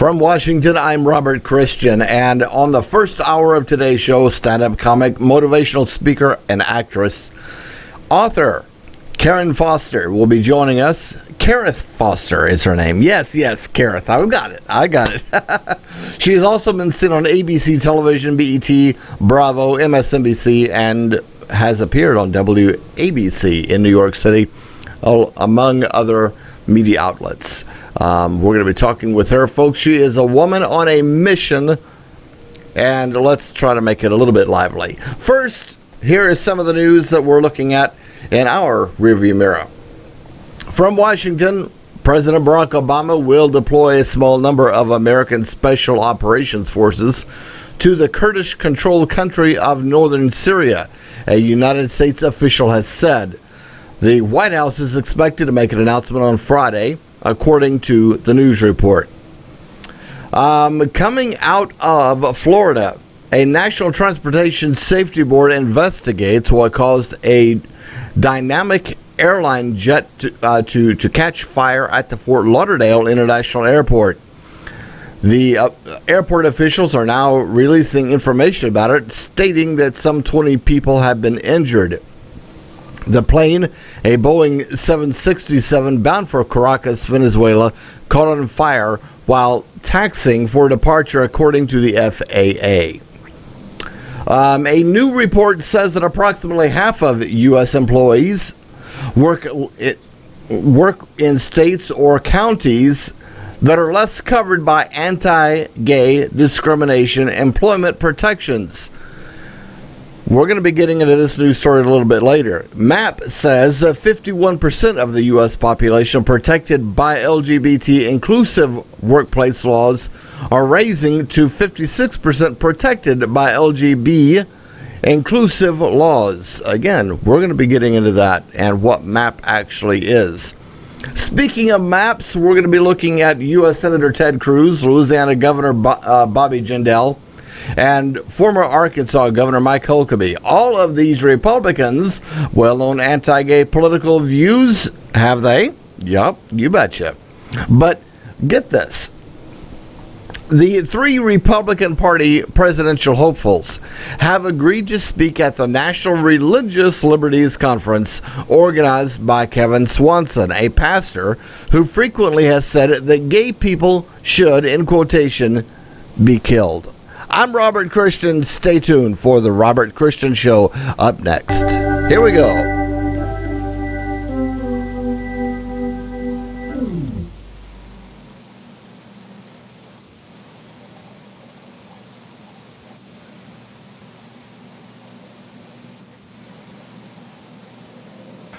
From Washington, I'm Robert Christian, and on the first hour of today's show, stand-up comic, motivational speaker, and actress, author Karen Foster will be joining us. Karith Foster is her name. Yes, Karith. I got it. She has also been seen on ABC television, BET, Bravo, MSNBC, and has appeared on WABC in New York City, among other media outlets. We're going to be talking with her, folks. She is a woman on a mission, and let's try to make it a little bit lively. First, here is some of the news that we're looking at in our rearview mirror. From Washington, President Barack Obama will deploy a small number of American Special Operations Forces to the Kurdish-controlled country of northern Syria, a United States official has said. The White House is expected to make an announcement on Friday, according to the news report. Coming out of Florida, a National Transportation Safety Board investigates what caused a dynamic airline jet to catch fire at the Fort Lauderdale International Airport. The airport officials are now releasing information about it, stating that some 20 people have been injured. The plane, a Boeing 767 bound for Caracas, Venezuela, caught on fire while taxiing for departure, according to the FAA. A new report says that approximately half of U.S. employees work in states or counties that are less covered by anti-gay discrimination employment protections. We're going to be getting into this news story a little bit later. MAP says that 51% of the U.S. population protected by LGBT-inclusive workplace laws are raising to 56% protected by LGBT-inclusive laws. Again, we're going to be getting into that and what MAP actually is. Speaking of maps, we're going to be looking at U.S. Senator Ted Cruz, Louisiana Governor Bobby Jindal, and former Arkansas Governor Mike Huckabee. All of these Republicans, well-known anti-gay political views, have they? Yup, you betcha. But get this. The three Republican Party presidential hopefuls have agreed to speak at the National Religious Liberties Conference organized by Kevin Swanson, a pastor who frequently has said that gay people should, in quotation, be killed. I'm Robert Christian. Stay tuned for the Robert Christian Show up next. Here we go.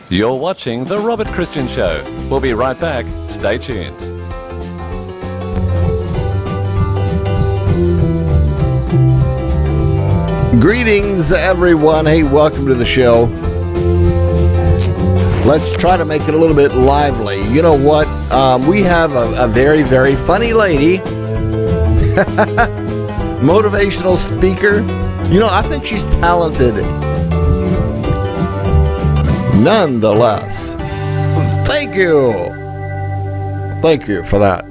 You're watching The Robert Christian Show. We'll be right back. Stay tuned. Greetings, everyone. Hey, welcome to the show. Let's try to make it a little bit lively. You know what? We have a very, very funny lady. Motivational speaker. You know, I think she's talented. Nonetheless. Thank you. Thank you for that.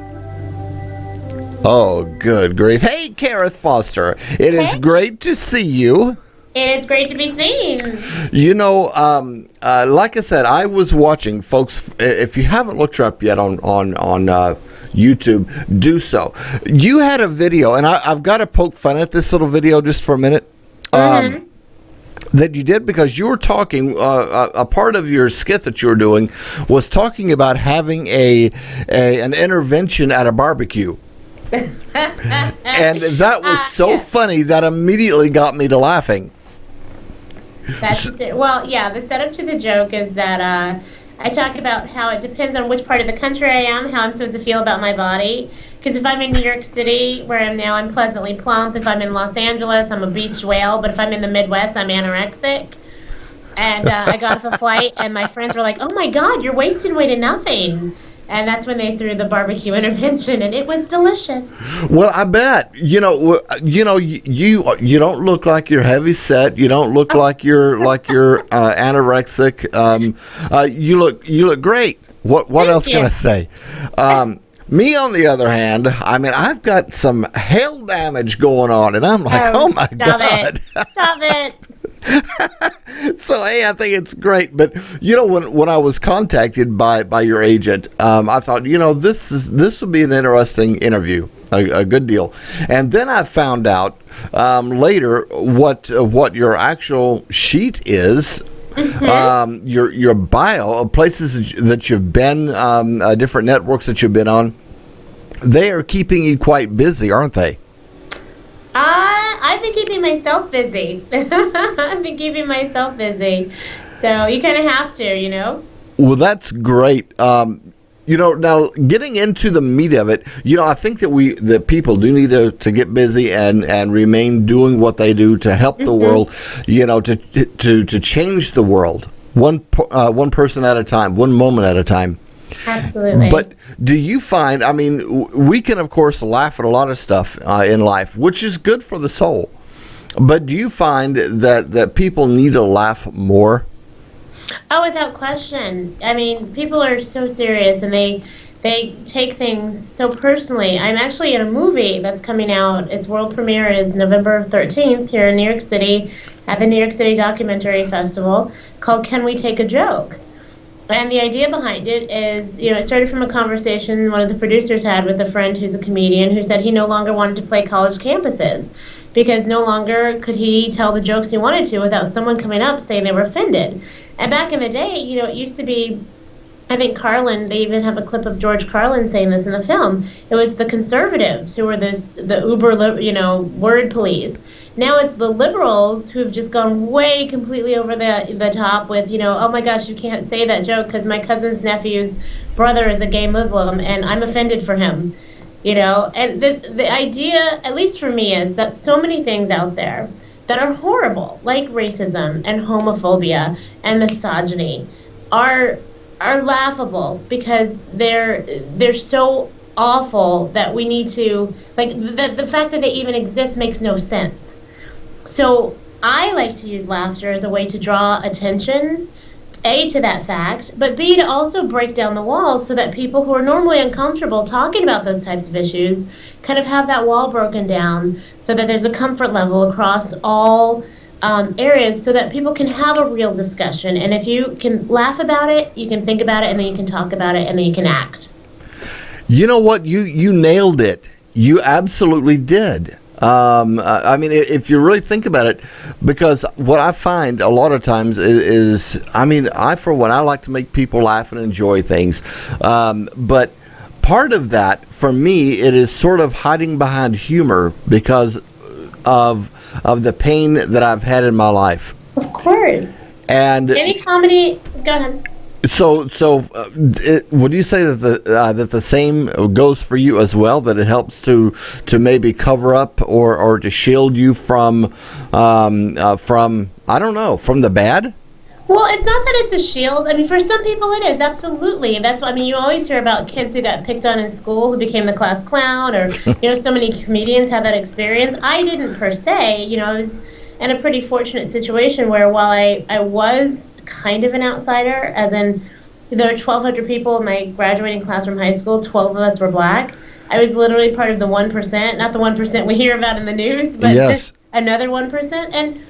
Oh, good grief. Hey, Karith Foster. It is great to see you. It is great to be seen. You know, like I said, I was watching, folks. If you haven't looked her up yet on YouTube, do so. You had a video, and I've got to poke fun at this little video just for a minute. That you did because you were talking, a part of your skit that you were doing was talking about having an intervention at a barbecue. And that was so funny that immediately got me to laughing. Well, yeah, the setup to the joke is that I talk about how it depends on which part of the country I am, how I'm supposed to feel about my body. Because if I'm in New York City, where I am now, I'm pleasantly plump. If I'm in Los Angeles, I'm a beached whale. But if I'm in the Midwest, I'm anorexic. And I got off a flight, and my friends were like, "Oh my God, you're wasting away to nothing." And that's when they threw the barbecue intervention, and it was delicious. Well, I bet. You don't look like you're heavy set. You don't look like you're anorexic. You look great. What else can I say? Me, on the other hand, I mean, I've got some hail damage going on, and I'm like, oh my God. Stop it. So, hey, I think it's great. But, you know, when I was contacted by your agent, I thought, you know, this would be an interesting interview, a good deal. And then I found out later what your actual sheet is. Mm-hmm. Your bio of places that you've been, different networks that you've been on, they are keeping you quite busy, aren't they? I've been keeping myself busy. I've been keeping myself busy. So you kind of have to, you know? Well, that's great. You know, now getting into the meat of it, you know, I think that people do need to get busy and remain doing what they do to help the world, you know, to change the world one person at a time, one moment at a time. Absolutely. But do you find, I mean, we can, of course, laugh at a lot of stuff in life, which is good for the soul. But do you find that people need to laugh more? Oh, without question. I mean, people are so serious, and they take things so personally. I'm actually in a movie that's coming out. Its world premiere is November 13th here in New York City at the New York City Documentary Festival, called Can We Take a Joke? And the idea behind it is, you know, it started from a conversation one of the producers had with a friend who's a comedian who said he no longer wanted to play college campuses because no longer could he tell the jokes he wanted to without someone coming up saying they were offended. And back in the day, you know, it used to be, I think Carlin, they even have a clip of George Carlin saying this in the film. It was the conservatives who were the uber, you know, word police. Now it's the liberals who've just gone way completely over the top with, you know, oh my gosh, you can't say that joke because my cousin's nephew's brother is a gay Muslim and I'm offended for him, you know. And the idea, at least for me, is that so many things out there that are horrible, like racism and homophobia and misogyny, are laughable because they're so awful that we need to, like, the fact that they even exist makes no sense. So I like to use laughter as a way to draw attention, A, to that fact, but B, to also break down the walls so that people who are normally uncomfortable talking about those types of issues kind of have that wall broken down so that there's a comfort level across all areas so that people can have a real discussion. And if you can laugh about it, you can think about it, and then you can talk about it, and then you can act. You know what? You nailed it. You absolutely did. I mean, if you really think about it, because what I find a lot of times is I mean, for one, I like to make people laugh and enjoy things, but part of that, for me, it is sort of hiding behind humor because of the pain that I've had in my life. Of course. And any comedy, go ahead. So, would you say that the same goes for you as well? That it helps to maybe cover up or to shield you from I don't know, from the bad? Well, it's not that it's a shield. I mean, for some people it is, absolutely. That's, I mean, you always hear about kids who got picked on in school who became the class clown, or you know, so many comedians have that experience. I didn't per se. You know, I was in a pretty fortunate situation where while I was kind of an outsider, as in there were 1,200 people in my graduating class from high school, 12 of us were black. I was literally part of the 1%, not the 1% we hear about in the news, but just another 1%. And,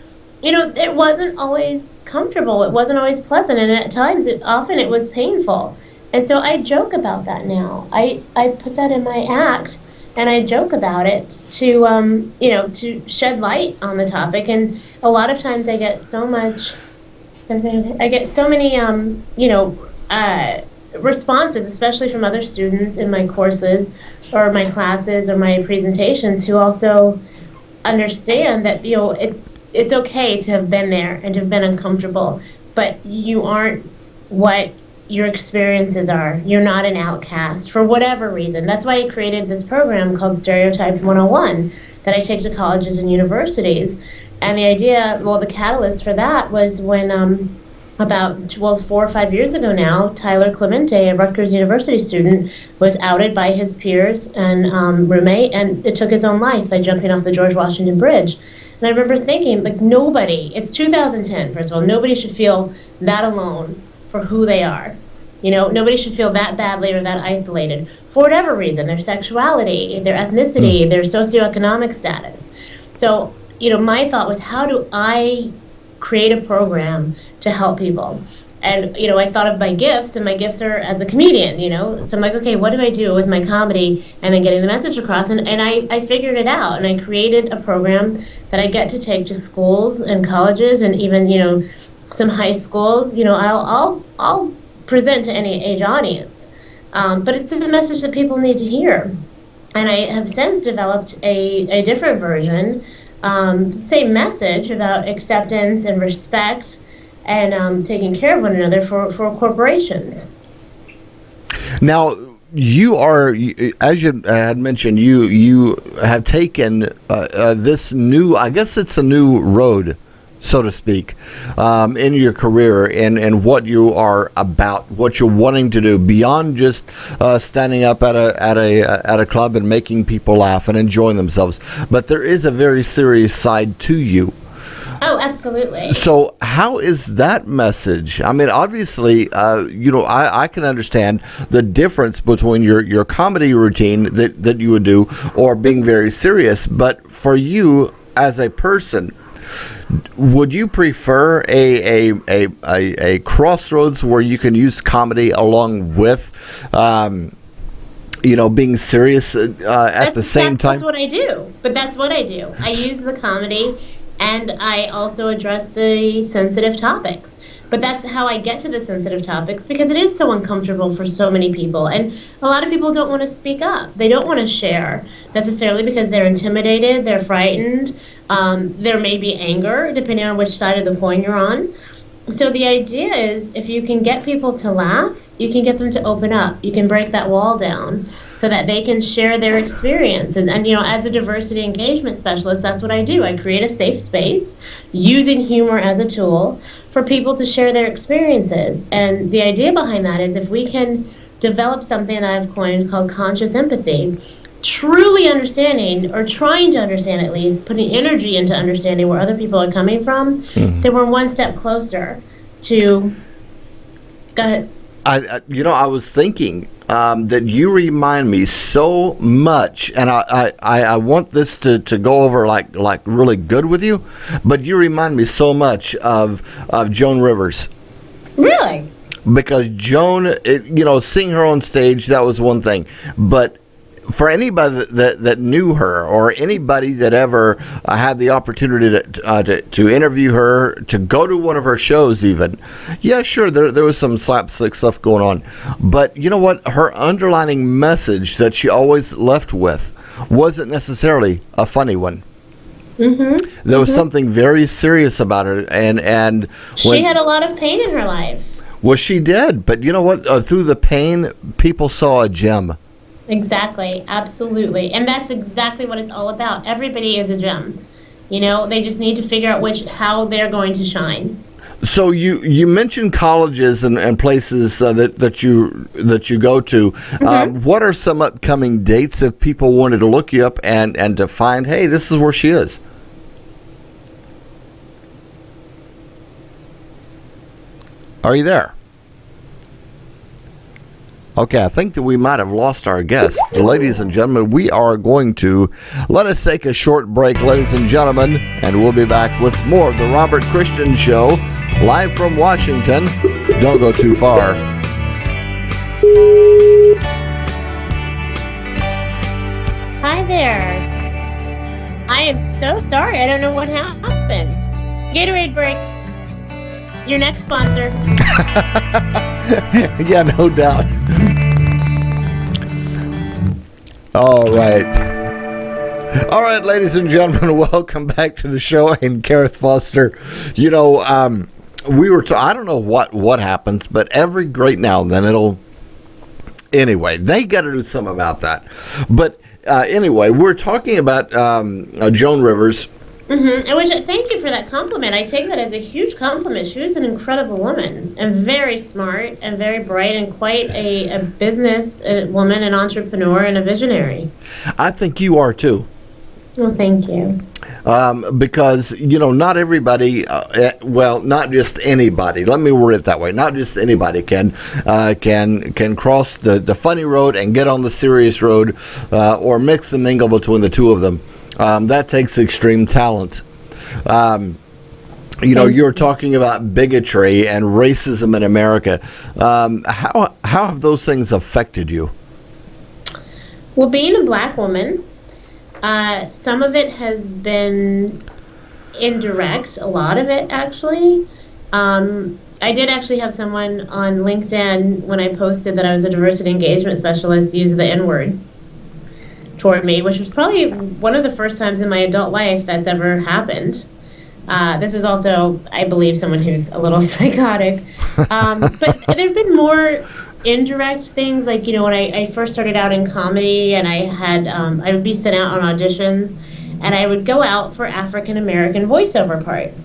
you know, it wasn't always comfortable. It wasn't always pleasant, and at times, often it was painful. And so I joke about that now. I put that in my act, and I joke about it to, you know, to shed light on the topic. And a lot of times I get so many, you know, responses, especially from other students in my courses or my classes or my presentations, who also understand that, you know, it's okay to have been there and to have been uncomfortable, but you aren't what your experiences are. You're not an outcast for whatever reason. That's why I created this program called Stereotyped 101 that I take to colleges and universities. And the idea, well, the catalyst for that was when about 4 or 5 years ago now, Tyler Clemente, a Rutgers University student, was outed by his peers and roommate, and it took his own life by jumping off the George Washington Bridge. And I remember thinking, like, nobody, it's 2010, first of all, nobody should feel that alone for who they are. Nobody should feel that badly or that isolated for whatever reason, their sexuality, their ethnicity, their socioeconomic status. So, my thought was, how do I create a program to help people? And, I thought of my gifts, and my gifts are as a comedian, So I'm like, okay, what do I do with my comedy and then getting the message across? And I figured it out, and I created a program that I get to take to schools and colleges and even, some high schools. I'll present to any age audience. But it's the message that people need to hear. And I have since developed a different version, same message about acceptance and respect and taking care of one another for corporations. Now, you are, as you had mentioned, you have taken this new, I guess it's a new road, so to speak, in your career and what you are about, what you're wanting to do beyond just standing up at a club and making people laugh and enjoying themselves. But there is a very serious side to you. Oh, absolutely. So how is that message? I mean, obviously, I can understand the difference between your comedy routine that you would do or being very serious. But for you as a person, would you prefer a crossroads where you can use comedy along with being serious at the same time? That's what I do. But that's what I do. I use the comedy, and I also address the sensitive topics. But that's how I get to the sensitive topics, because it is so uncomfortable for so many people. And a lot of people don't want to speak up. They don't want to share necessarily because they're intimidated, they're frightened, there may be anger, depending on which side of the coin you're on. So the idea is, if you can get people to laugh, you can get them to open up. You can break that wall down so that they can share their experience. And as a diversity engagement specialist, that's what I do. I create a safe space using humor as a tool for people to share their experiences. And the idea behind that is, if we can develop something that I've coined called conscious empathy, truly understanding, or trying to understand at least, putting energy into understanding where other people are coming from, then we're one step closer to... Go ahead. I was thinking that you remind me so much, and I want this to go over like really good with you, but you remind me so much of Joan Rivers. Really? Because Joan, seeing her on stage, that was one thing, but for anybody that knew her, or anybody that ever had the opportunity to interview her, to go to one of her shows even, yeah, sure, there was some slapstick stuff going on. But you know what? Her underlining message that she always left with wasn't necessarily a funny one. There was something very serious about her. And she had a lot of pain in her life. Well, she did. But you know what? Through the pain, people saw a gem. Exactly, absolutely. And that's exactly what it's all about. Everybody is a gem. They just need to figure out how they're going to shine. So you mentioned colleges and places that you go to. What are some upcoming dates if people wanted to look you up and to find, hey, this is where she is? Are you there? Okay, I think that we might have lost our guest. Ladies and gentlemen, we are going to let us take a short break, ladies and gentlemen, and we'll be back with more of the Robert Christian Show, live from Washington. Don't go too far. Hi there. I am so sorry. I don't know what happened. Gatorade break. Your next sponsor. Yeah, no doubt. All right, ladies and gentlemen, welcome back to the show. And Karith Foster, we were I don't know what happens, but every great now and then anyway, they got to do something about that. But anyway, we're talking about Joan Rivers. Thank you for that compliment. I take that as a huge compliment. She was an incredible woman, and very smart, and very bright, and quite a business woman, an entrepreneur, and a visionary. I think you are too. Well, thank you. because not everybody, not just anybody. Let me word it that way. Not just anybody can cross the funny road and get on the serious road, or mix and mingle between the two of them. That takes extreme talent. You're talking about bigotry and racism in America. How have those things affected you? Well, being a black woman, some of it has been indirect, a lot of it actually. I did actually have someone on LinkedIn, when I posted that I was a diversity engagement specialist, use the N-word toward me, which was probably one of the first times in my adult life that's ever happened. This is also, I believe, someone who's a little psychotic. But there have been more indirect things, like, when I first started out in comedy, and I would be sent out on auditions, and I would go out for African American voiceover parts.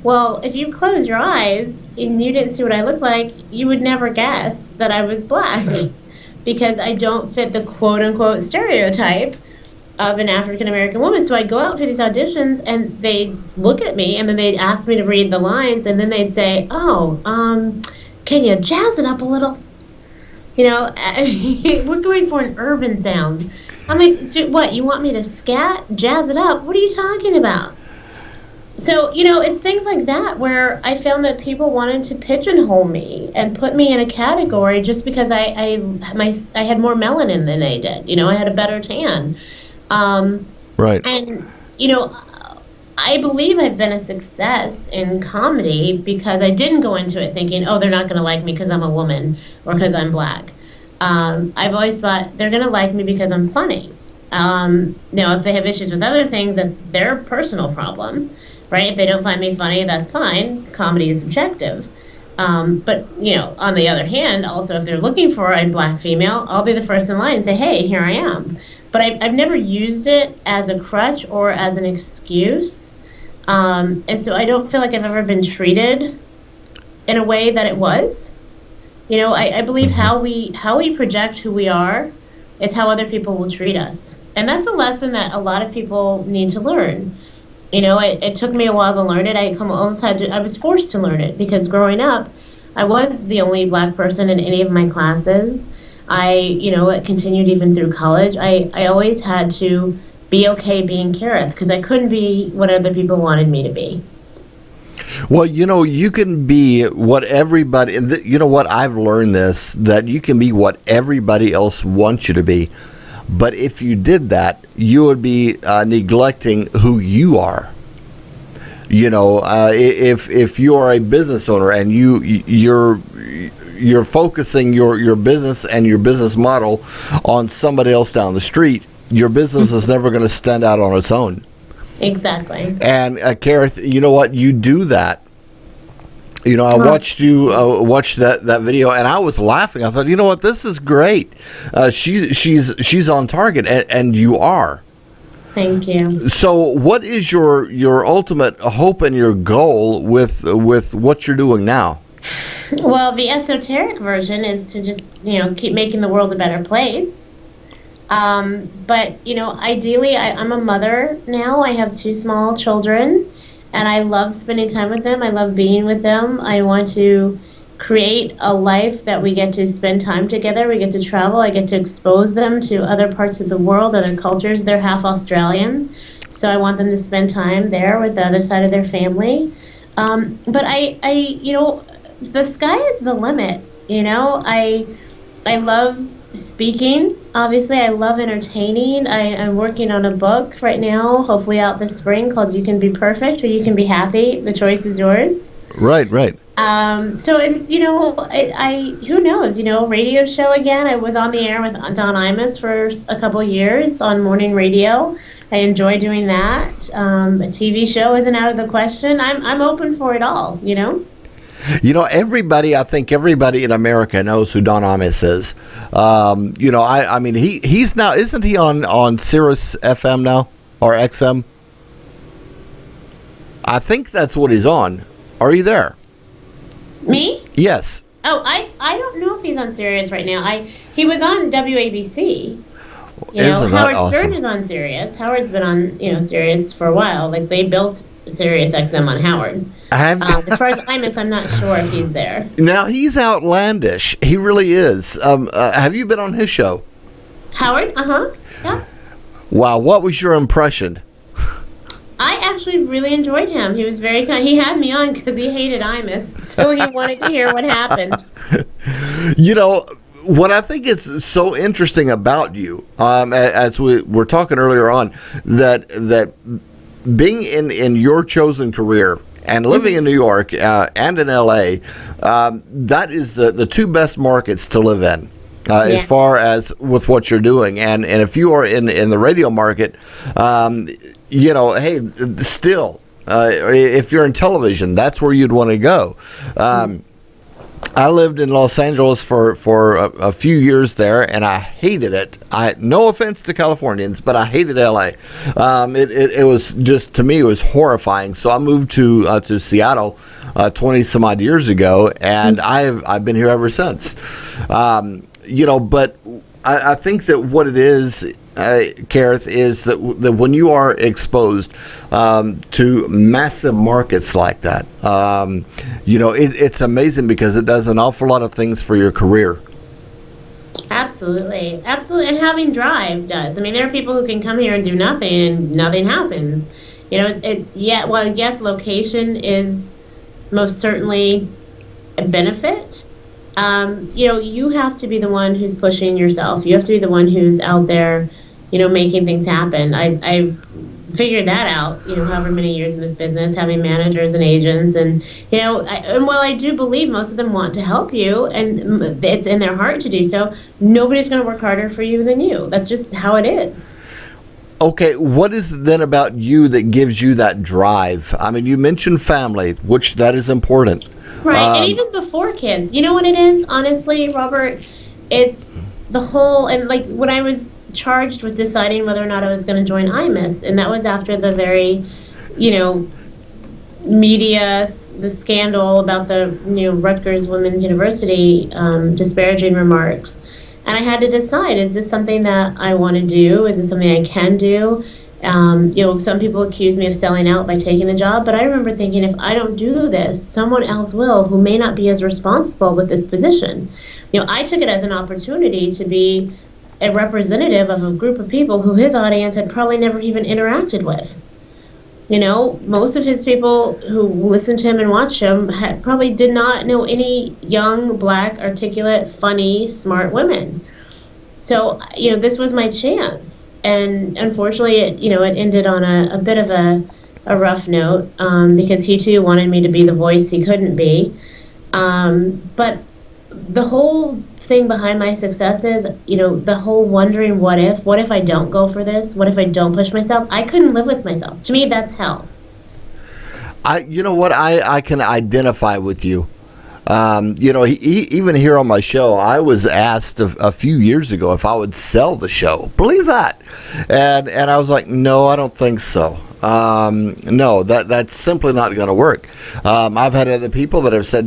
Well, if you close your eyes and you didn't see what I looked like, you would never guess that I was black, because I don't fit the quote-unquote stereotype of an African American woman. So I'd go out for these auditions, and they'd look at me, and then they'd ask me to read the lines, and then they'd say, can you jazz it up a little? We're going for an urban sound. I'm like, so what, you want me to scat, jazz it up? What are you talking about? So, it's things like that where I found that people wanted to pigeonhole me and put me in a category just because I had more melanin than they did. I had a better tan. Right. And, I believe I've been a success in comedy because I didn't go into it thinking, oh, they're not going to like me because I'm a woman or because I'm black. I've always thought they're going to like me because I'm funny. Now, if they have issues with other things, that's their personal problem, right? If they don't find me funny, that's fine. Comedy is subjective. But, on the other hand, also, if they're looking for a black female, I'll be the first in line and say, hey, here I am. But I've never used it as a crutch or as an excuse. And so I don't feel like I've ever been treated in a way that it was. I believe how we project who we are is how other people will treat us. And that's a lesson that a lot of people need to learn. It took me a while to learn it. I was forced to learn it because growing up, I was the only black person in any of my classes. It continued even through college. I always had to be okay being Karith because I couldn't be what other people wanted me to be. Well, you can be what everybody, what, I've learned this, that you can be what everybody else wants you to be. But if you did that, you would be neglecting who you are. If you are a business owner and you're focusing your business and your business model on somebody else down the street, your business is never going to stand out on its own. Exactly. And Karith, you know what? You do that. I watched you watch that video, and I was laughing. I thought, you know what? This is great. She's on target, and you are. Thank you. So, what is your ultimate hope and your goal with what you're doing now? Well, the esoteric version is to just keep making the world a better place. But ideally, I'm a mother now. I have 2 small children, and I love spending time with them. I love being with them. I want to create a life that we get to spend time together. We get to travel. I get to expose them to other parts of the world, other cultures. They're half Australian, so I want them to spend time there with the other side of their family. But the sky is the limit. I love speaking. Obviously, I love entertaining. I'm working on a book right now, hopefully out this spring, called You Can Be Perfect or You Can Be Happy. The choice is yours. Right. So it's, who knows, radio show again. I was on the air with Don Imus for a couple years on morning radio. I enjoy doing that. A TV show isn't out of the question. I'm open for it all, I think everybody in America knows who Don Imus is. I mean, he's now, isn't he on Sirius FM now, or XM? I think that's what he's on. Are you there? Me? Yes. Oh, I don't know if he's on Sirius right now. He was on WABC. Isn't that Howard awesome? Stern is on Sirius. Howard's been on, Sirius for a while. Like, they built Sirius XM on Howard. As far as Imus, I'm not sure if he's there. Now, he's outlandish. He really is. Have you been on his show? Howard? Yeah. Wow, what was your impression? I actually really enjoyed him. He was very kind. He had me on because he hated Imus, so he wanted to hear what happened. What I think is so interesting about you, as we were talking earlier on, that being in your chosen career and living in New York and in LA, that is the two best markets to live in. As far as with what you're doing, and if you are in the radio market, hey, still, if you're in television, that's where you'd want to go. I lived in Los Angeles for a few years there, and I hated it. No offense to Californians, but I hated LA. It was just, to me, it was horrifying. So I moved to Seattle 20 some odd years ago, and I've been here ever since. But I think that what it is, Karith, is that when you are exposed to massive markets like that, it's amazing because it does an awful lot of things for your career. Absolutely, and having drive does. I mean, there are people who can come here and do nothing, and nothing happens. Yes, location is most certainly a benefit. You have to be the one who's pushing yourself. You have to be the one who's out there, making things happen. I figured that out, however many years in this business, having managers and agents, and while I do believe most of them want to help you, and it's in their heart to do so, nobody's going to work harder for you than you. That's just how it is. Okay, what is it then about you that gives you that drive? I mean, you mentioned family, which that is important. Right, and even before kids. You know what it is, honestly, Robert? It's the whole, and like when I was charged with deciding whether or not I was going to join Imus, and that was after the very, media, the scandal about the, Rutgers Women's University disparaging remarks. And I had to decide, is this something that I want to do? Is this something I can do? Some people accuse me of selling out by taking the job, but I remember thinking, if I don't do this, someone else will who may not be as responsible with this position. I took it as an opportunity to be a representative of a group of people who his audience had probably never even interacted with. Most of his people who listened to him and watched him probably did not know any young, black, articulate, funny, smart women. So, this was my chance. And unfortunately, it ended on a bit of a rough note because he too wanted me to be the voice he couldn't be. But the whole thing behind my success is, the whole wondering what if I don't go for this? What if I don't push myself? I couldn't live with myself. To me, that's hell. I can identify with you. Even here on my show, I was asked a few years ago if I would sell the show. Believe that. And I was like, no, I don't think so. No, that's simply not going to work. I've had other people that have said,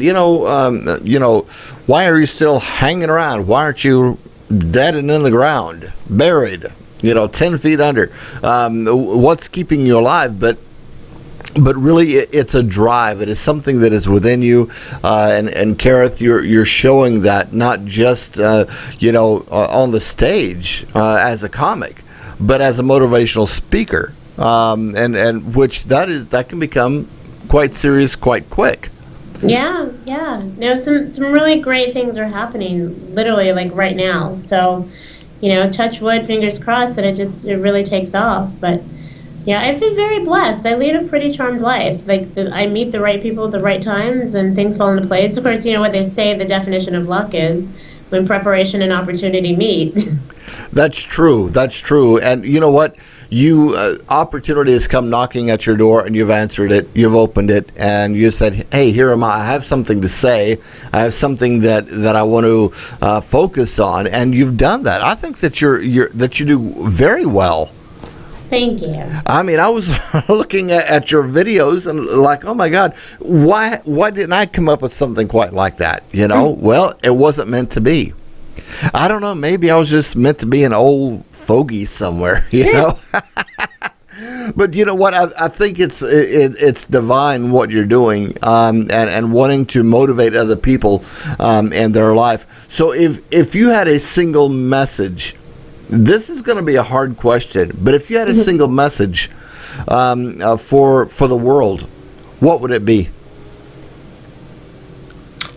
why are you still hanging around? Why aren't you dead and in the ground, buried, 10 feet under? What's keeping you alive? But really, it's a drive. It is something that is within you, and Karith, you're showing that not just on the stage as a comic, but as a motivational speaker, and which that can become quite serious quite quick. Yeah. No, some really great things are happening, literally, like right now. So, touch wood, fingers crossed that it really takes off, but. Yeah, I've been very blessed. I lead a pretty charmed life. I meet the right people at the right times, and things fall into place. Of course, what they say the definition of luck is when preparation and opportunity meet. That's true. And you know what? Opportunity has come knocking at your door, and you've answered it. You've opened it, and you said, "Hey, here am I. I have something to say. I have something that I want to focus on," and you've done that. I think that you do very well. Thank you. I mean, I was looking at your videos and like, oh my God, why didn't I come up with something quite like that? Well, it wasn't meant to be. I don't know. Maybe I was just meant to be an old fogey somewhere, you know. But you know what? I think it's divine what you're doing, and wanting to motivate other people in their life. So if you had a single message, this is going to be a hard question, but if you had a single message for the world, what would it be?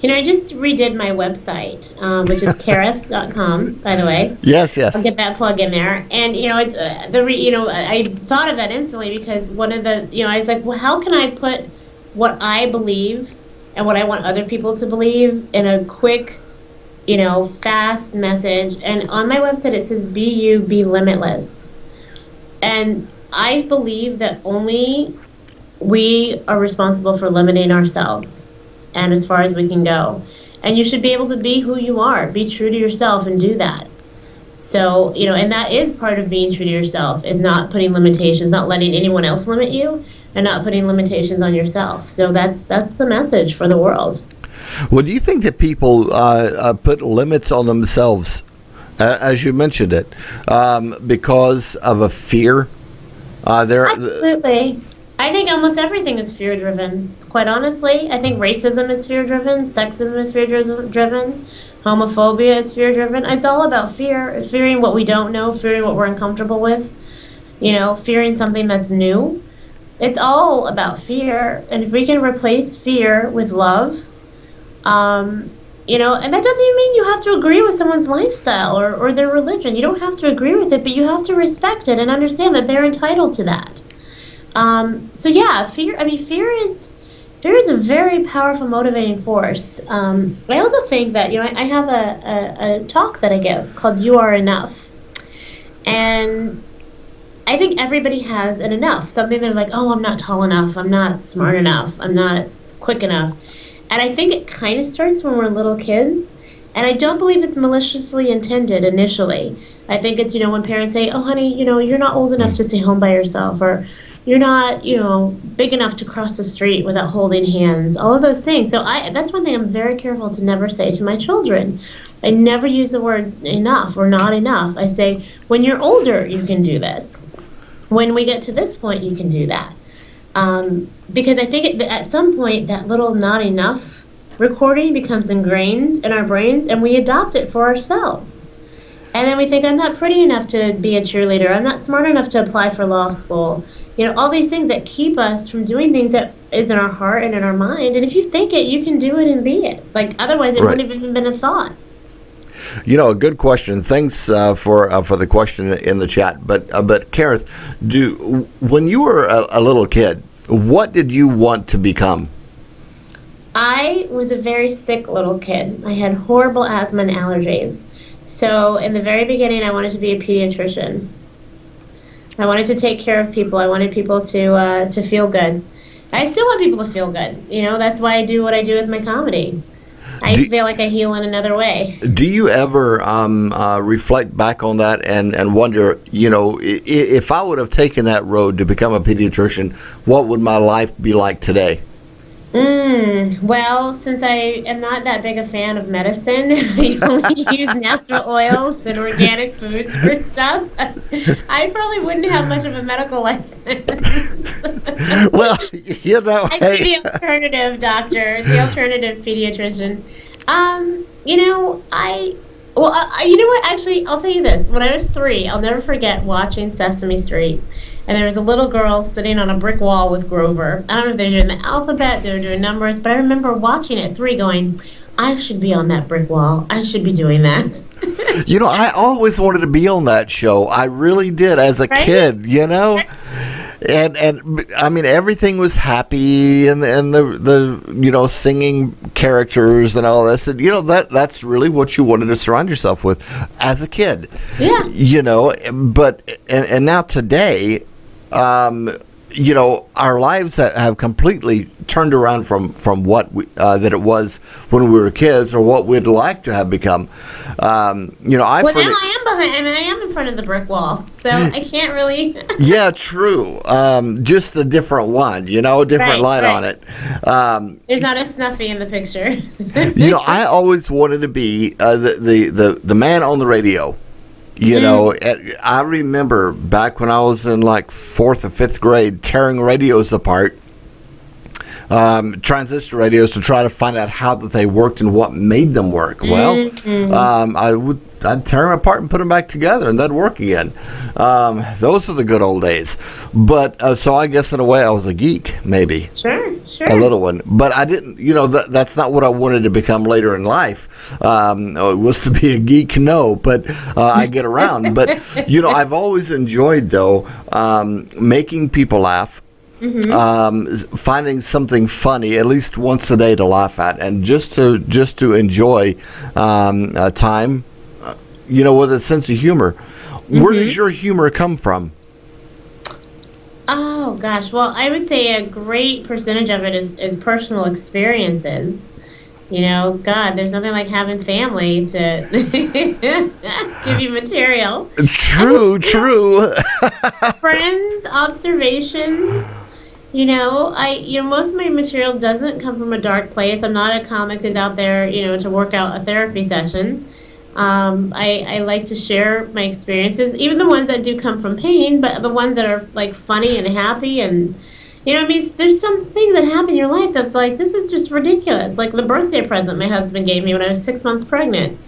You know, I just redid my website, which is Karith.com, by the way. Yes. I'll get that plug in there. And, you know, it's I thought of that instantly because one of the, you know, I was like, well, how can I put what I believe and what I want other people to believe in a quick, you know, fast message? And on my website it says, be you, be limitless. And I believe that only we are responsible for limiting ourselves and as far as we can go. And you should be able to be who you are. Be true to yourself and do that. So, you know, and that is part of being true to yourself, is not putting limitations, not letting anyone else limit you, and not putting limitations on yourself. So that's the message for the world. Well, do you think that people put limits on themselves, as you mentioned it, because of a fear? Absolutely. I think almost everything is fear-driven. Quite honestly, I think racism is fear-driven, sexism is fear-driven, homophobia is fear-driven. It's all about fear, fearing what we don't know, fearing what we're uncomfortable with, you know, fearing something that's new. It's all about fear, and if we can replace fear with love, you know, and that doesn't even mean you have to agree with someone's lifestyle or their religion. You don't have to agree with it, but you have to respect it and understand that they're entitled to that. So yeah, fear is a very powerful motivating force. I also think that, you know, I have a talk that I give called You Are Enough. And I think everybody has an enough. Something they're like, oh, I'm not tall enough, I'm not smart enough, I'm not quick enough. And I think it kind of starts when we're little kids. And I don't believe it's maliciously intended initially. I think it's, you know, when parents say, oh, honey, you know, you're not old enough to stay home by yourself, or you're not, you know, big enough to cross the street without holding hands, all of those things. So that's one thing I'm very careful to never say to my children. I never use the word enough or not enough. I say, when you're older, you can do this. When we get to this point, you can do that. Because I think at some point, that little not enough recording becomes ingrained in our brains, and we adopt it for ourselves. And then we think, I'm not pretty enough to be a cheerleader. I'm not smart enough to apply for law school. You know, all these things that keep us from doing things that is in our heart and in our mind. And if you think it, you can do it and be it. Like, otherwise it wouldn't have even been a thought. You know, a good question. Thanks for the question in the chat. But Karith, when you were a little kid, what did you want to become? I was a very sick little kid. I had horrible asthma and allergies. So in the very beginning, I wanted to be a pediatrician. I wanted to take care of people. I wanted people to feel good. I still want people to feel good. You know, that's why I do what I do with my comedy. I feel like I heal in another way. Do you ever reflect back on that and wonder, you know, if I would have taken that road to become a pediatrician, what would my life be like today? Well, since I am not that big a fan of medicine, I only use natural oils and organic foods for stuff, I probably wouldn't have much of a medical license. Well, you know, I'd be the alternative doctor, the alternative pediatrician. You know, you know what, actually, I'll tell you this. When I was 3, I'll never forget watching Sesame Street. And there was a little girl sitting on a brick wall with Grover. I don't know if they were doing the alphabet, they were doing numbers, but I remember watching it at 3 going, I should be on that brick wall. I should be doing that. You know, I always wanted to be on that show. I really did as a kid, you know. And I mean, everything was happy, and the you know, singing characters and all this, and you know, that's really what you wanted to surround yourself with as a kid. Yeah. You know, but and now today, you know, our lives have completely turned around from what that it was when we were kids, or what we'd like to have become. You know, now I am in front of the brick wall, so I can't really. Yeah, true. Just a different one, you know, different light on it. There's not a Snuffy in the picture. You know, I always wanted to be the man on the radio. You know, I remember back when I was in like 4th or 5th grade tearing radios apart, transistor radios, to try to find out how that they worked and what made them work. Well, I'd tear them apart and put them back together, and they'd work again. Those are the good old days. But so I guess in a way I was a geek, maybe. Sure. A little one. But I didn't, that's not what I wanted to become later in life. It was to be a geek, no, but I get around. But, I've always enjoyed, though, making people laugh. Finding something funny at least once a day to laugh at, and just to enjoy time, with a sense of humor. Where does your humor come from? Oh gosh, well, I would say a great percentage of it is personal experiences. God, there's nothing like having family to give you material. True. Friends, observations. Most of my material doesn't come from a dark place. I'm not a comic who's out there, to work out a therapy session. I like to share my experiences, even the ones that do come from pain, but the ones that are like funny and happy, and there's some things that happen in your life that's like, this is just ridiculous. Like the birthday present my husband gave me when I was 6 months pregnant.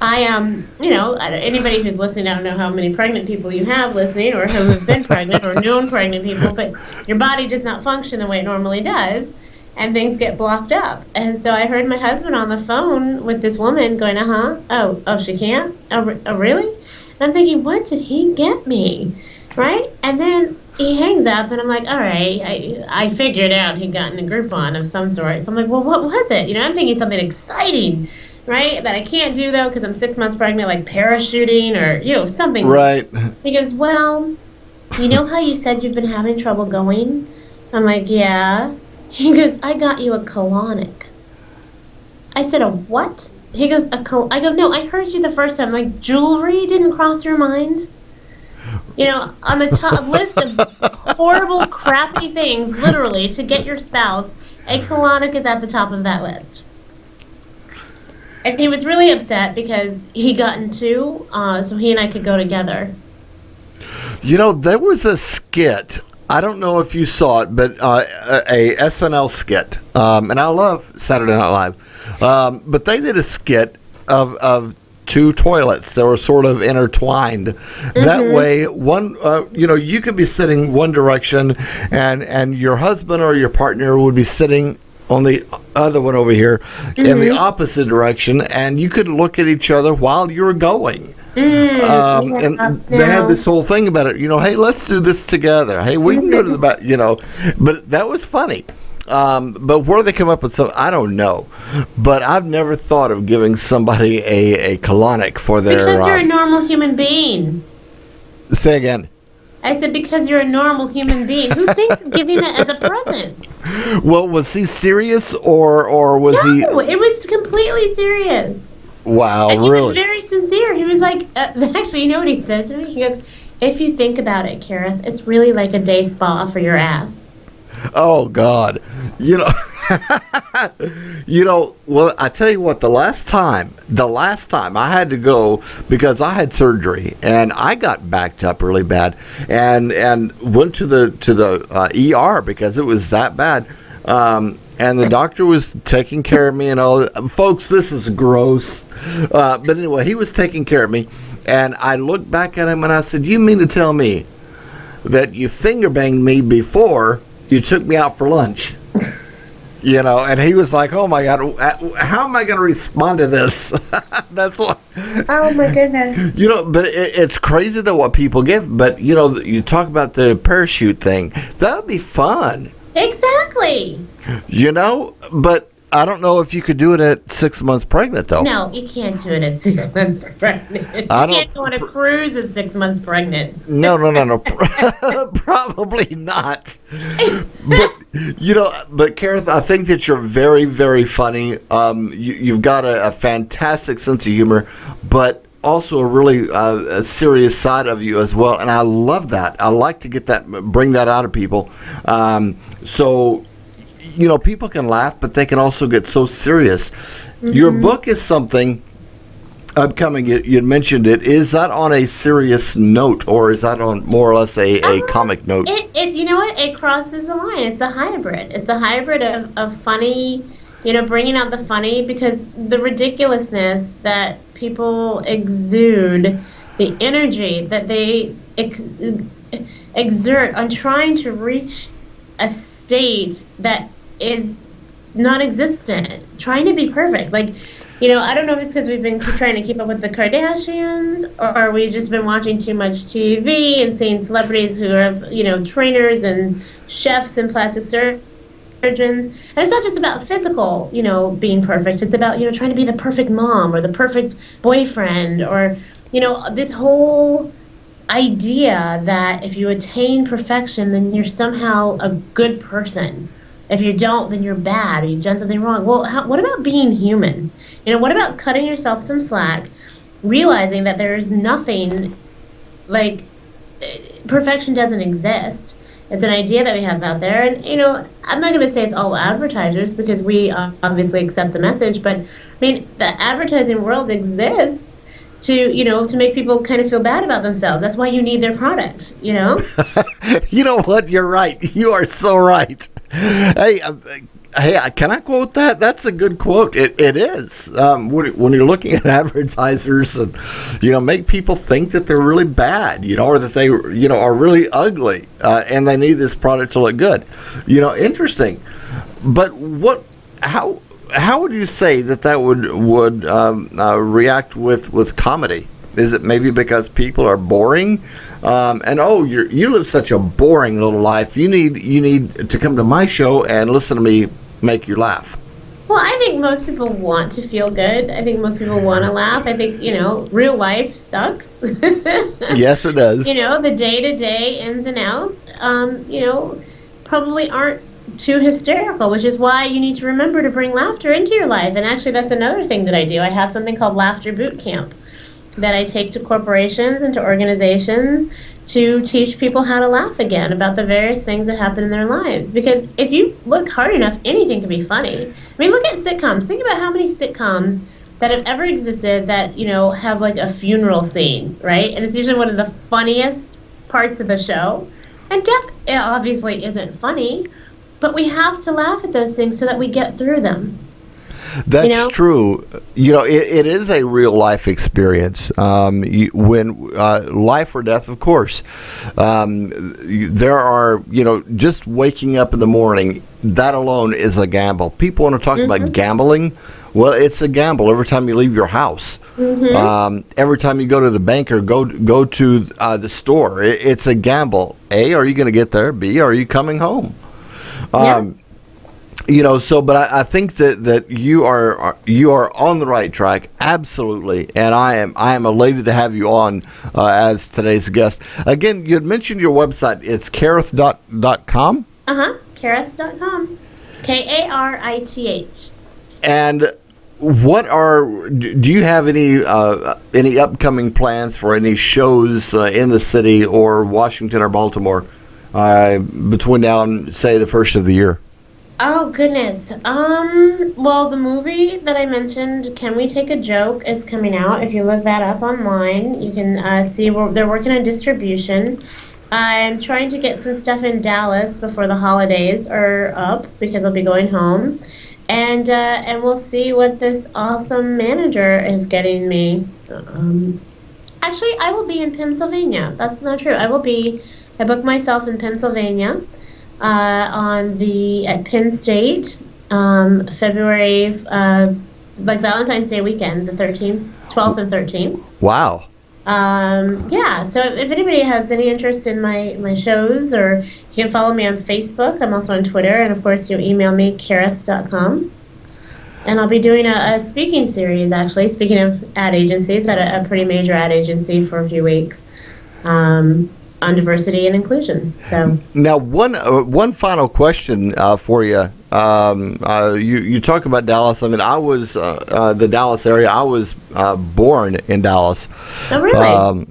Anybody who's listening, I don't know how many pregnant people you have listening, or who have been pregnant, or known pregnant people, but your body does not function the way it normally does, and things get blocked up. And so I heard my husband on the phone with this woman going, oh, she can't? Oh, really? And I'm thinking, what did he get me? Right? And then he hangs up, and I'm like, all right, I figured out he'd gotten a Groupon of some sort. So I'm like, well, what was it? I'm thinking something exciting, right, that I can't do, though, because I'm 6 months pregnant, like parachuting or, something. Right. He goes, well, you know how you said you've been having trouble going? I'm like, yeah. He goes, I got you a colonic. I said, a what? He goes, I go, no, I heard you the first time. Like, jewelry didn't cross your mind? On the top list of horrible, crappy things, literally, to get your spouse, a colonic is at the top of that list. And he was really upset because he got in two, so he and I could go together. There was a skit. I don't know if you saw it, but a SNL skit. And I love Saturday Night Live. But they did a skit of two toilets that were sort of intertwined. That way, one, you could be sitting one direction, and your husband or your partner would be sitting on the other one over here in the opposite direction, and you could look at each other while you were going. And they had this whole thing about it, hey, let's do this together. Hey, we can go to the back, But that was funny. But where they come up with something, I don't know. But I've never thought of giving somebody a colonic for their... Because you're a normal human being. Say again. I said, because you're a normal human being. Who thinks of giving it as a present? Well, was he serious, or was he... No, it was completely serious. Wow, and really? He was very sincere. He was like, actually, you know what he says to me? He goes, if you think about it, Karith, it's really like a day spa for your ass. Oh, God. Well, I tell you what, the last time I had to go because I had surgery and I got backed up really bad and went to the ER because it was that bad. And the doctor was taking care of me and all that. Folks, this is gross. But anyway, he was taking care of me. And I looked back at him and I said, you mean to tell me that you finger banged me before you took me out for lunch? And he was like, oh my God, how am I going to respond to this? That's what. Oh my goodness. But it's crazy though what people give. But, you talk about the parachute thing. That would be fun. Exactly. But I don't know if you could do it at 6 months pregnant, though. No, you can't do it at 6 months pregnant. You can't go on a cruise at 6 months pregnant. No. Probably not. But Karith, I think that you're very, very funny. You've got a fantastic sense of humor, but also a really serious side of you as well, and I love that. I like to bring that out of people. So, people can laugh, but they can also get so serious. Your book is something upcoming, you mentioned it. Is that on a serious note, or is that on more or less a comic note? You know what? It crosses the line. It's a hybrid. It's a hybrid of funny, bringing out the funny, because the ridiculousness that people exude, the energy that they exert on trying to reach a state that is non-existent, trying to be perfect. Like, I don't know if it's because we've been trying to keep up with the Kardashians, or we've just been watching too much TV and seeing celebrities who are, trainers and chefs and plastic surgeons. And it's not just about physical, being perfect. It's about, trying to be the perfect mom or the perfect boyfriend, or, this whole idea that if you attain perfection, then you're somehow a good person. If you don't, then you're bad, or you've done something wrong. Well, what about being human? What about cutting yourself some slack, realizing that there is nothing, like, perfection doesn't exist. It's an idea that we have out there. And, I'm not going to say it's all advertisers, because we obviously accept the message, but, the advertising world exists to make people kind of feel bad about themselves. That's why you need their product, You know what? You're right. You are so right. Hey, can I quote that? That's a good quote. It is. When you're looking at advertisers and, make people think that they're really bad, or that they, are really ugly, and they need this product to look good. Interesting. But how would you say that would react with comedy? Is it maybe because people are boring? And you live such a boring little life. You need to come to my show and listen to me make you laugh. Well, I think most people want to feel good. I think most people want to laugh. I think, real life sucks. Yes, it does. The day-to-day ins and outs, probably aren't too hysterical, which is why you need to remember to bring laughter into your life. And actually, that's another thing that I do. I have something called Laughter Boot Camp that I take to corporations and to organizations to teach people how to laugh again about the various things that happen in their lives. Because if you look hard enough, anything can be funny. Look at sitcoms. Think about how many sitcoms that have ever existed that, have like a funeral scene, right? And it's usually one of the funniest parts of the show. And death obviously isn't funny, but we have to laugh at those things so that we get through them. That's true. It is a real life experience. When life or death, of course. There are, just waking up in the morning, that alone is a gamble. People want to talk about gambling. Well, it's a gamble every time you leave your house. Every time you go to the bank or go to the store, it's a gamble. A, are you going to get there? B, are you coming home? But I think that you are on the right track, absolutely, and I am elated to have you on as today's guest. Again, you had mentioned your website. It's Karith.com. Karith.com. Karith. And do you have any upcoming plans for any shows in the city or Washington or Baltimore between now and say the first of the year? Oh, goodness. Well, the movie that I mentioned, Can We Take a Joke, is coming out. If you look that up online, you can see they're working on distribution. I'm trying to get some stuff in Dallas before the holidays are up, because I'll be going home. And we'll see what this awesome manager is getting me. Actually, I will be in Pennsylvania. That's not true. I booked myself in Pennsylvania. At Penn State, February, like Valentine's Day weekend, the 13th, 12th and 13th. Wow. So if anybody has any interest in my shows, or you can follow me on Facebook. I'm also on Twitter, and of course you email me, Karith.com. And I'll be doing a speaking series, actually, speaking of ad agencies, at a pretty major ad agency for a few weeks. On diversity and inclusion. So now, one final question for you. You talk about Dallas. I was the Dallas area. I was born in Dallas. Oh, really?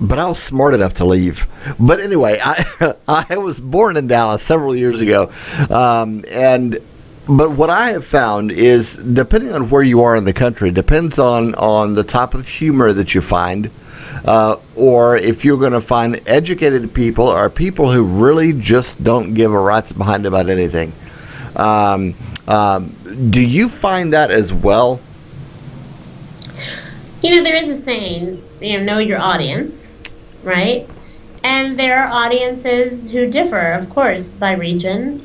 But I was smart enough to leave. But anyway, I was born in Dallas several years ago, and But what I have found is, depending on where you are in the country, depends on the type of humor that you find, or if you're going to find educated people or people who really just don't give a rat's behind about anything. Do you find that as well? There is a saying, know your audience, right? And there are audiences who differ, of course, by region,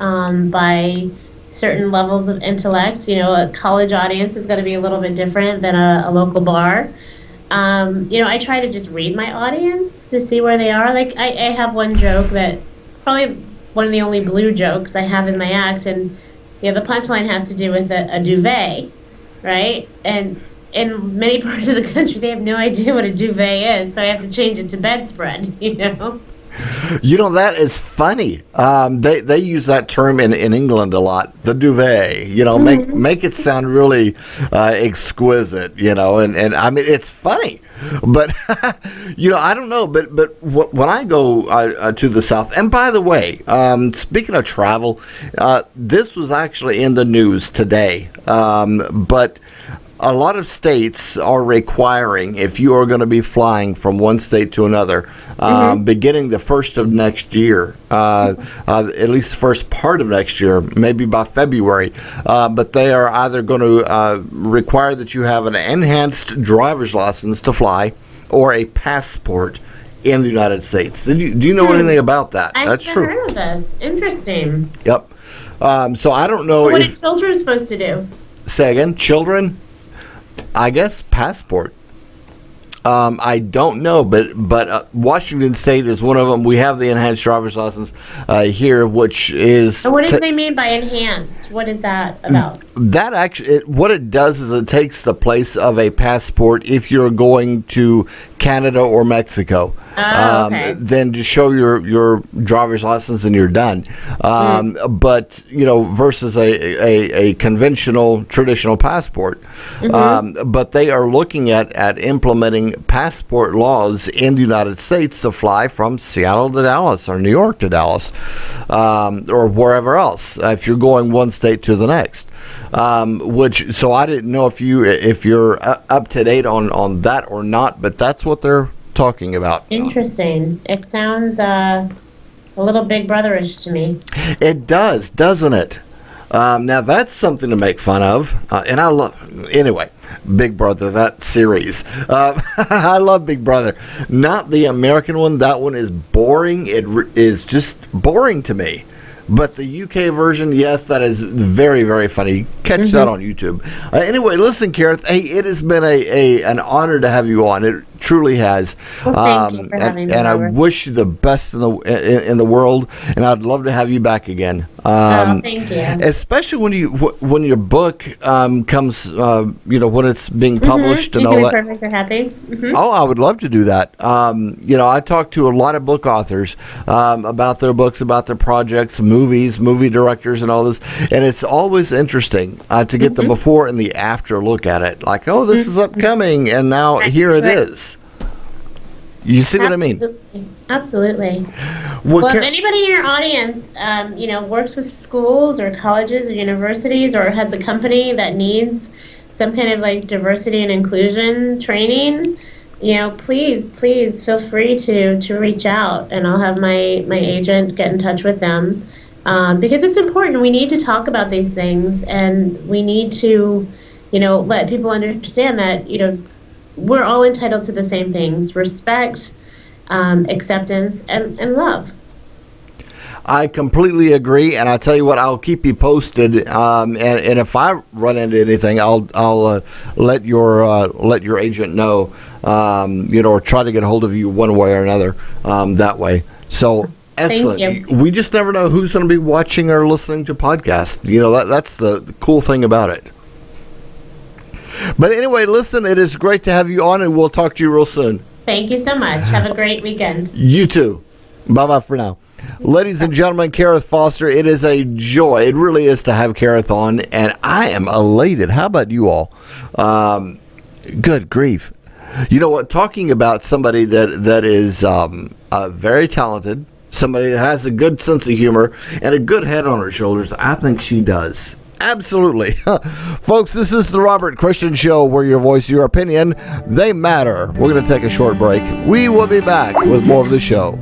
by certain levels of intellect. A college audience is going to be a little bit different than a local bar. I try to just read my audience to see where they are. Like, I have one joke that, probably one of the only blue jokes I have in my act, and the punchline has to do with a duvet, right? And in many parts of the country, they have no idea what a duvet is, so I have to change it to bedspread, That is funny. They use that term in England a lot, the duvet. Make it sound really exquisite. And I mean, it's funny, but I don't know. But when I go to the South, and by the way, speaking of travel, this was actually in the news today, but a lot of states are requiring, if you are going to be flying from one state to another, beginning the first of next year, at least the first part of next year, maybe by February, but they are either going to require that you have an enhanced driver's license to fly or a passport in the United States. Do you know anything about that? That's true. I've never heard of this. Interesting. Yep. So I don't know what are children supposed to do? Say again? Children? I guess passport. I don't know, but Washington State is one of them. We have the enhanced driver's license here, which is... And what do they mean by enhanced? What is that about? That actually, what it does is it takes the place of a passport if you're going to Canada or Mexico. Okay. Then just show your driver's license and you're done. But, versus a conventional, traditional passport. But they are looking at implementing passport laws in the United States to fly from Seattle to Dallas or New York to Dallas, or wherever else, if you're going one state to the next. So I didn't know if you're up to date on that or not, but that's what they're talking about. Interesting. It sounds a little Big Brotherish to me. It does, doesn't it? Now that's something to make fun of, and I love. Anyway, Big Brother, that series. I love Big Brother. Not the American one. That one is boring. It is just boring to me. But the UK version, yes, that is very, very funny. Catch that on YouTube. Anyway, listen, Karith, hey, it has been an honor to have you on. It truly has. Well, thank you for having me. And I wish you the best in the world, and I'd love to have you back again. Thank you. Especially when your book comes, when it's being published and all that. Perfect or happy. Oh, I would love to do that. I talk to a lot of book authors about their books, about their projects, movies, movie directors, and all this, and it's always interesting to get the before and the after look at it. Like, oh, this is upcoming, and now here it is. You see what I mean? Absolutely. Well, if anybody in your audience, works with schools or colleges or universities or has a company that needs some kind of like diversity and inclusion training, please feel free to reach out, and I'll have my agent get in touch with them, because it's important. We need to talk about these things, and we need to, let people understand that, we're all entitled to the same things: respect, acceptance, and love. I completely agree, and I tell you what, I'll keep you posted. And if I run into anything, I'll let your agent know. Or try to get a hold of you one way or another. That way. So excellent. Thank you. We just never know who's going to be watching or listening to podcasts. That's the cool thing about it. But anyway, listen, it is great to have you on, and we'll talk to you real soon. Thank you so much. Have a great weekend. You too. Bye-bye for now. Ladies and gentlemen, Karith Foster, it is a joy. It really is to have Karith on, and I am elated. How about you all? Good grief. You know what? Talking about somebody that is very talented, somebody that has a good sense of humor and a good head on her shoulders, I think she does. Absolutely. Folks, this is the Robert Christian Show, where your voice, your opinion, they matter. We're going to take a short break. We will be back with more of the show.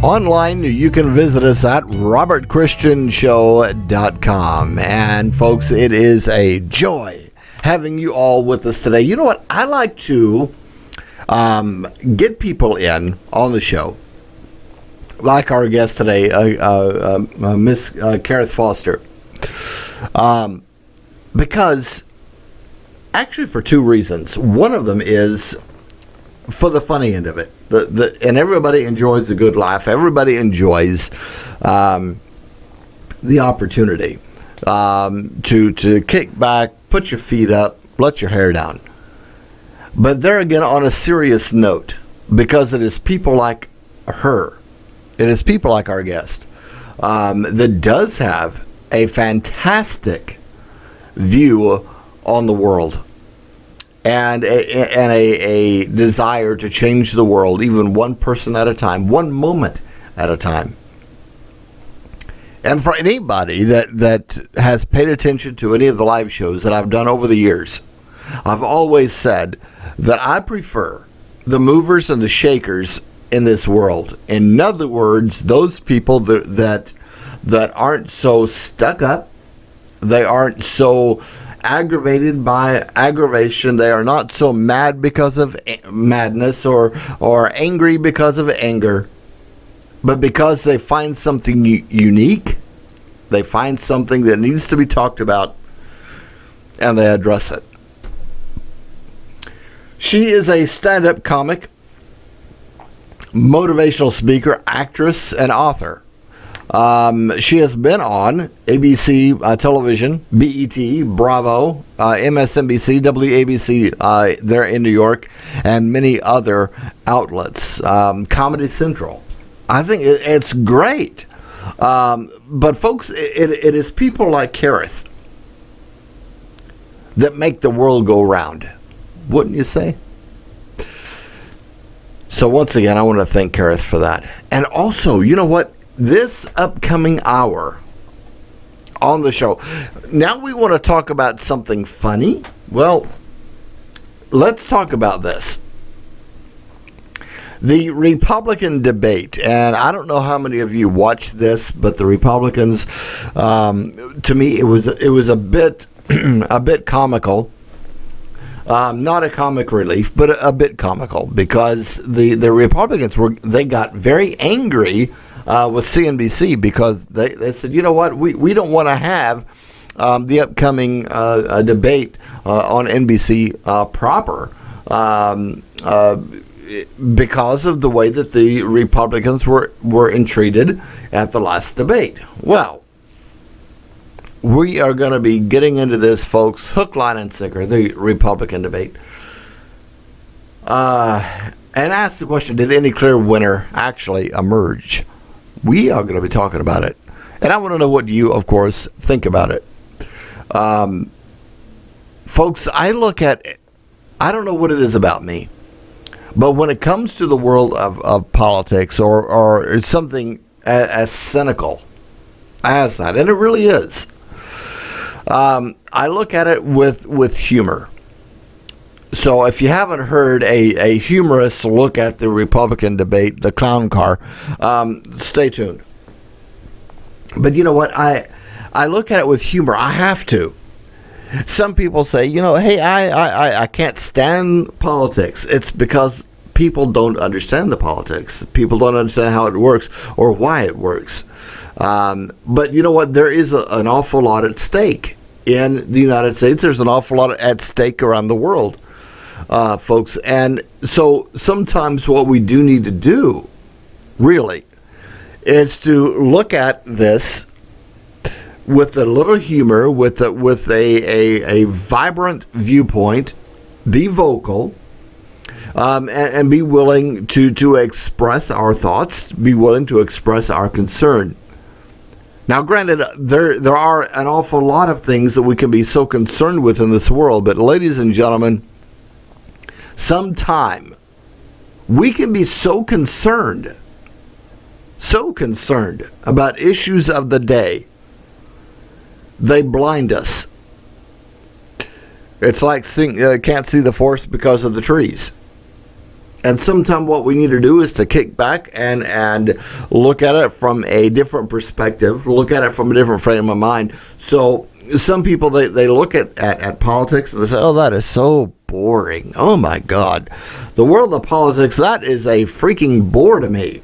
Online, you can visit us at robertchristianshow.com. And folks, it is a joy having you all with us today. You know what? I like to get people in on the show, like our guest today, Miss Karith Foster, because actually for two reasons. One of them is for the funny end of it. And everybody enjoys a good laugh. Everybody enjoys the opportunity to kick back, put your feet up, let your hair down. But there again, on a serious note, because it is people like her, it is people like our guest, that does have a fantastic view on the world. And a desire to change the world, even one person at a time, one moment at a time. And for anybody that has paid attention to any of the live shows that I've done over the years, I've always said that I prefer the movers and the shakers in this world. In other words, those people that aren't so stuck up, they aren't so aggravated by aggravation. They are not so mad because of madness or angry because of anger, but because they find something unique, they find something that needs to be talked about, and they address it. She is a stand-up comic, motivational speaker, actress, and author. She has been on ABC television, BET, Bravo, MSNBC, WABC there in New York, and many other outlets. Comedy Central. I think it's great. But folks, it is people like Karith that make the world go round. Wouldn't you say? So once again, I want to thank Karith for that. And also, you know what? This upcoming hour on the show, now we want to talk about something funny. Well, let's talk about this. The Republican debate, and I don't know how many of you watched this, but the Republicans, to me, it was a bit a bit comical. Not a comic relief, but a bit comical, because the Republicans they got very angry with CNBC, because they said, you know what, we don't want to have the upcoming debate on NBC proper, because of the way that the Republicans were entreated at the last debate. Well, we are going to be getting into this, folks, hook, line, and sinker, the Republican debate. And ask the question, did any clear winner actually emerge? We are going to be talking about it. And I want to know what you, of course, think about it. Folks, I look at it, I don't know what it is about me, but when it comes to the world of politics or something as cynical as that, and it really is, I look at it with humor. So if you haven't heard a humorous look at the Republican debate, the clown car, stay tuned. But you know what? I look at it with humor. I have to. Some people say, you know, hey, I can't stand politics. It's because people don't understand the politics. People don't understand how it works or why it works. But you know what? There is an awful lot at stake in the United States. There's an awful lot at stake around the world, folks. And so sometimes what we do need to do, really, is to look at this with a little humor, with a vibrant viewpoint, be vocal, and be willing to express our thoughts, be willing to express our concern. Now, granted, there are an awful lot of things that we can be so concerned with in this world, but ladies and gentlemen, sometime we can be so concerned about issues of the day, they blind us. It's like can't see the forest because of the trees. And sometimes what we need to do is to kick back and look at it from a different perspective, look at it from a different frame of mind. So some people, they look at politics and they say, oh, that is so boring. Oh, my God. The world of politics, that is a freaking bore to me.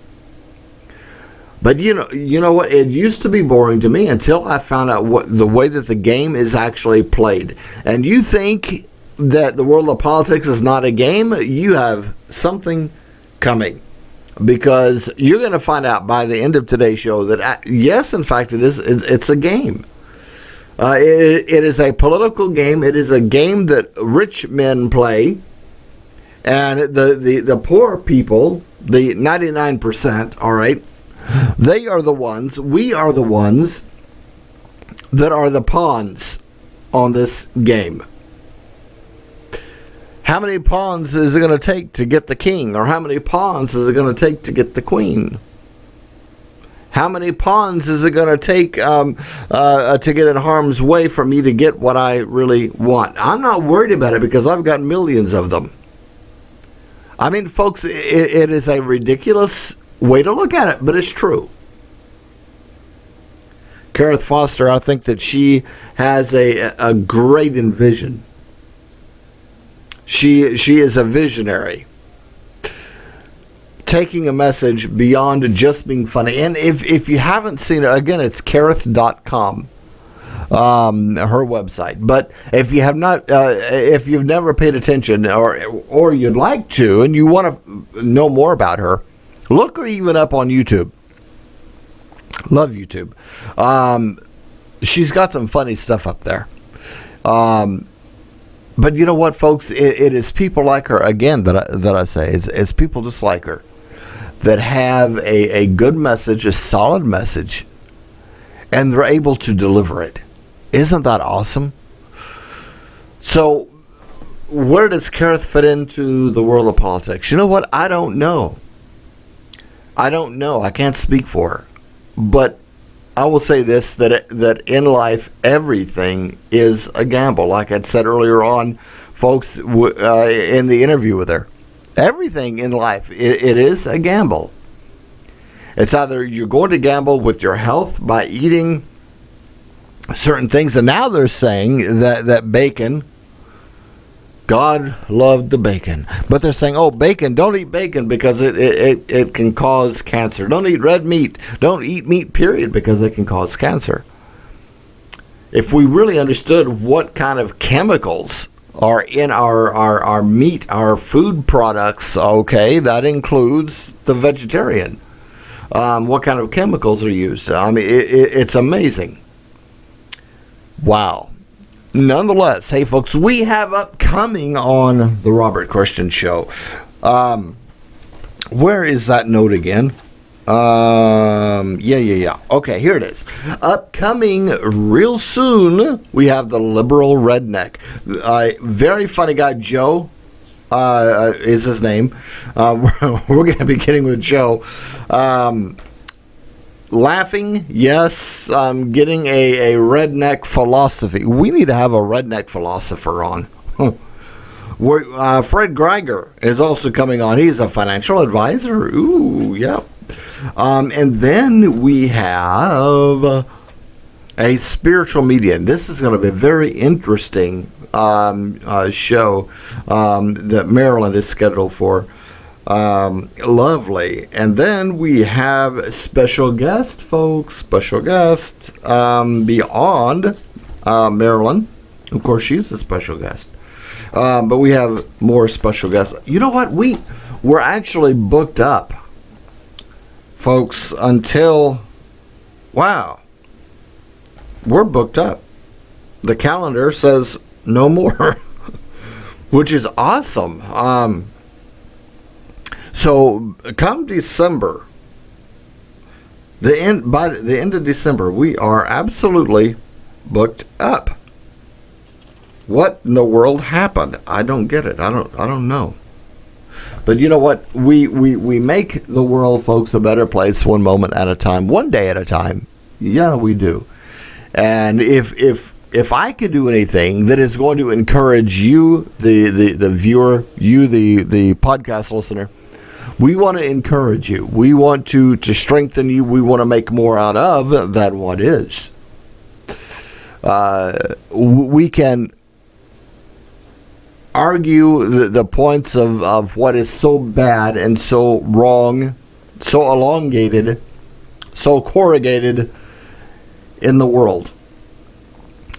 But you know what? It used to be boring to me until I found out the way that the game is actually played. And you think that the world of politics is not a game? You have something coming, because you're going to find out by the end of today's show that yes, in fact, it is. It's a game. It is a political game. It is a game that rich men play, and the poor people, the 99%, all right. They are the ones, we are the ones that are the pawns on this game. How many pawns is it going to take to get the king? Or how many pawns is it going to take to get the queen? How many pawns is it going to take to get in harm's way for me to get what I really want? I'm not worried about it because I've got millions of them. I mean, folks, it is a ridiculous way to look at it, but it's true. Karith Foster, I think that she has a great vision. She is a visionary, taking a message beyond just being funny. And if you haven't seen it, again, it's Karith.com, her website. But if you have not, if you've never paid attention, or you'd like to, and you want to know more about her, look her even up on YouTube. Love YouTube. She's got some funny stuff up there. But you know what, folks? It is people like her, again, that I say. It's people just like her that have a good message, a solid message, and they're able to deliver it. Isn't that awesome? So, where does Karith fit into the world of politics? You know what? I don't know. I can't speak for her. But I will say this, that in life, everything is a gamble. Like I said earlier on, folks, in the interview with her. Everything in life, it is a gamble. It's either you're going to gamble with your health by eating certain things, and now they're saying that bacon, God loved the bacon. But they're saying, oh, bacon, don't eat bacon because it can cause cancer. Don't eat red meat. Don't eat meat, period, because it can cause cancer. If we really understood what kind of chemicals are in our meat, our food products, okay, that includes the vegetarian. What kind of chemicals are used? I mean, it's amazing. Wow. Nonetheless, hey folks, we have upcoming on the Robert Christian Show. Where is that note again? Yeah. Okay, here it is. Upcoming real soon, we have the liberal redneck. Very funny guy, Joe is his name. We're going to be getting with Joe. Laughing, yes, getting a redneck philosophy. We need to have a redneck philosopher on. Fred Greiger is also coming on. He's a financial advisor. Ooh, yeah. And then we have a spiritual medium. This is going to be a very interesting show that Marilyn is scheduled for. Lovely. And then we have a special guest, folks. Special guest beyond Marilyn. Of course, she's a special guest. But we have more special guests. You know what? We're actually booked up, folks, until... Wow. We're booked up. The calendar says no more, which is awesome. So come December, by the end of December, we are absolutely booked up. What in the world happened? I don't get it. I don't know. But you know what? We make the world, folks, a better place one moment at a time, one day at a time. Yeah, we do. And if I could do anything that is going to encourage you, the viewer, you, the podcast listener, we want to encourage you. We want to strengthen you. We want to make more out of than what is. We can argue the points of what is so bad and so wrong, so elongated, so corrugated in the world,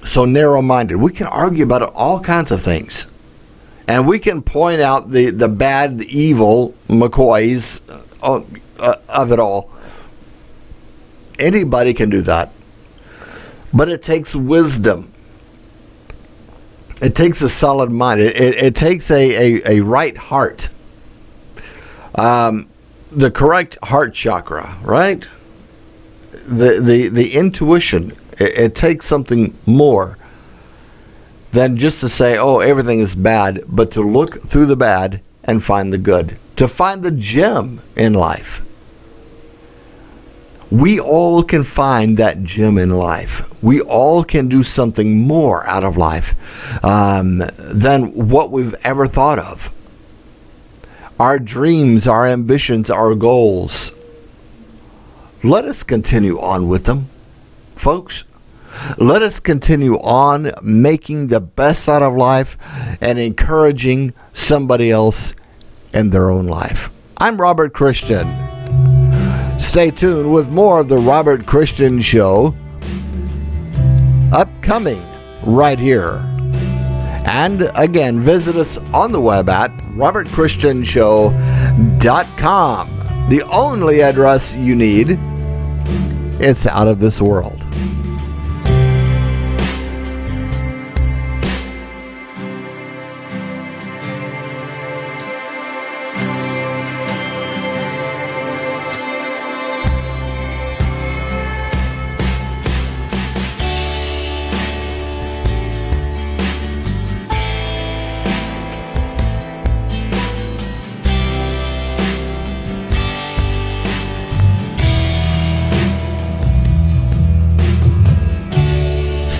so narrow-minded. We can argue about all kinds of things. And we can point out the bad, the evil McCoys of it all. Anybody can do that. But it takes wisdom. It takes a solid mind. It takes a right heart. The correct heart chakra, right? The intuition. It takes something more than just to say, oh, everything is bad, but to look through the bad and find the good. To find the gem in life. We all can find that gem in life. We all can do something more out of life than what we've ever thought of. Our dreams, our ambitions, our goals. Let us continue on with them, folks. Let us continue on making the best out of life and encouraging somebody else in their own life. I'm Robert Christian. Stay tuned with more of the Robert Christian Show upcoming right here. And again, visit us on the web at robertchristianshow.com. The only address you need. It's out of this world.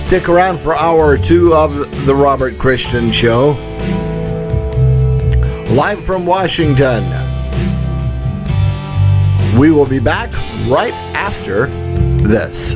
Stick around for hour 2 of the Robert Christian Show. Live from Washington. We will be back right after this.